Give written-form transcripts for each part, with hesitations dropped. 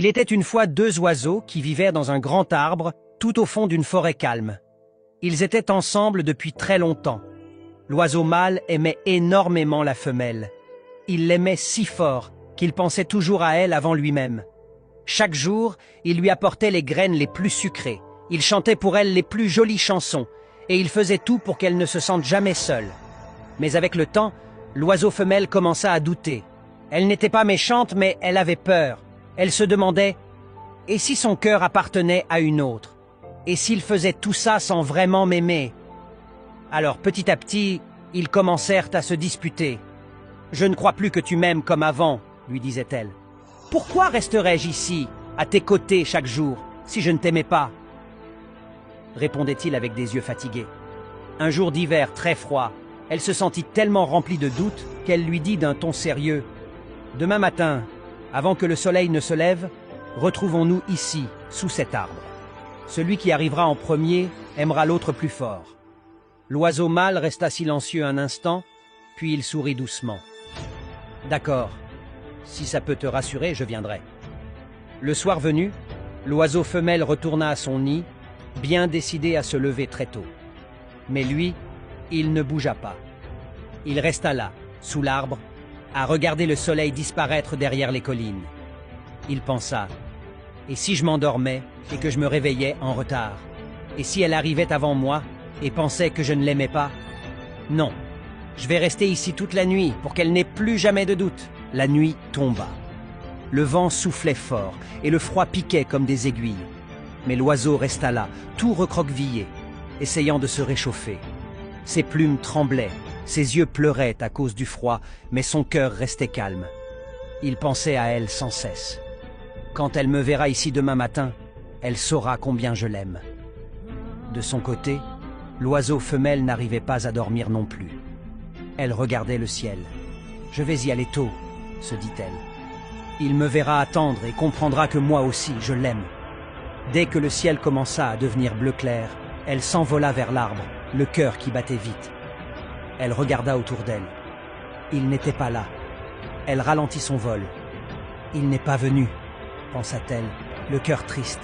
Il était une fois deux oiseaux qui vivaient dans un grand arbre, tout au fond d'une forêt calme. Ils étaient ensemble depuis très longtemps. L'oiseau mâle aimait énormément la femelle. Il l'aimait si fort qu'il pensait toujours à elle avant lui-même. Chaque jour, il lui apportait les graines les plus sucrées. Il chantait pour elle les plus jolies chansons, et il faisait tout pour qu'elle ne se sente jamais seule. Mais avec le temps, l'oiseau femelle commença à douter. Elle n'était pas méchante, mais elle avait peur. Elle se demandait « Et si son cœur appartenait à une autre? Et s'il faisait tout ça sans vraiment m'aimer ?» Alors petit à petit, ils commencèrent à se disputer. « Je ne crois plus que tu m'aimes comme avant, » lui disait-elle. « Pourquoi resterais-je ici, à tes côtés chaque jour, si je ne t'aimais pas ?» répondait-il avec des yeux fatigués. Un jour d'hiver très froid, elle se sentit tellement remplie de doutes qu'elle lui dit d'un ton sérieux « Demain matin, avant que le soleil ne se lève, retrouvons-nous ici, sous cet arbre. Celui qui arrivera en premier aimera l'autre plus fort. » L'oiseau mâle resta silencieux un instant, puis il sourit doucement. « D'accord, si ça peut te rassurer, je viendrai. » Le soir venu, l'oiseau femelle retourna à son nid, bien décidé à se lever très tôt. Mais lui, il ne bougea pas. Il resta là, sous l'arbre, à regarder le soleil disparaître derrière les collines. Il pensa, et si je m'endormais et que je me réveillais en retard? Et si elle arrivait avant moi et pensait que je ne l'aimais pas? Non, je vais rester ici toute la nuit pour qu'elle n'ait plus jamais de doute. La nuit tomba. Le vent soufflait fort et le froid piquait comme des aiguilles. Mais l'oiseau resta là, tout recroquevillé, essayant de se réchauffer. Ses plumes tremblaient, ses yeux pleuraient à cause du froid, mais son cœur restait calme. Il pensait à elle sans cesse. Quand elle me verra ici demain matin, elle saura combien je l'aime. De son côté, l'oiseau femelle n'arrivait pas à dormir non plus. Elle regardait le ciel. « Je vais y aller tôt », se dit-elle. « Il me verra attendre et comprendra que moi aussi, je l'aime. » Dès que le ciel commença à devenir bleu clair, elle s'envola vers l'arbre, le cœur qui battait vite. Elle regarda autour d'elle. Il n'était pas là. Elle ralentit son vol. « Il n'est pas venu », pensa-t-elle, le cœur triste.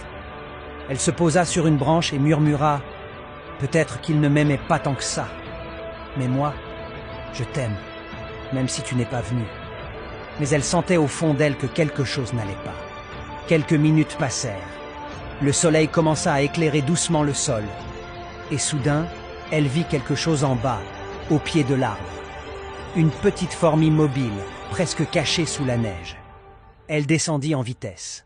Elle se posa sur une branche et murmura « Peut-être qu'il ne m'aimait pas tant que ça. Mais moi, je t'aime, même si tu n'es pas venu. » Mais elle sentait au fond d'elle que quelque chose n'allait pas. Quelques minutes passèrent. Le soleil commença à éclairer doucement le sol. Et soudain, elle vit quelque chose en bas, au pied de l'arbre. Une petite forme immobile, presque cachée sous la neige. Elle descendit en vitesse.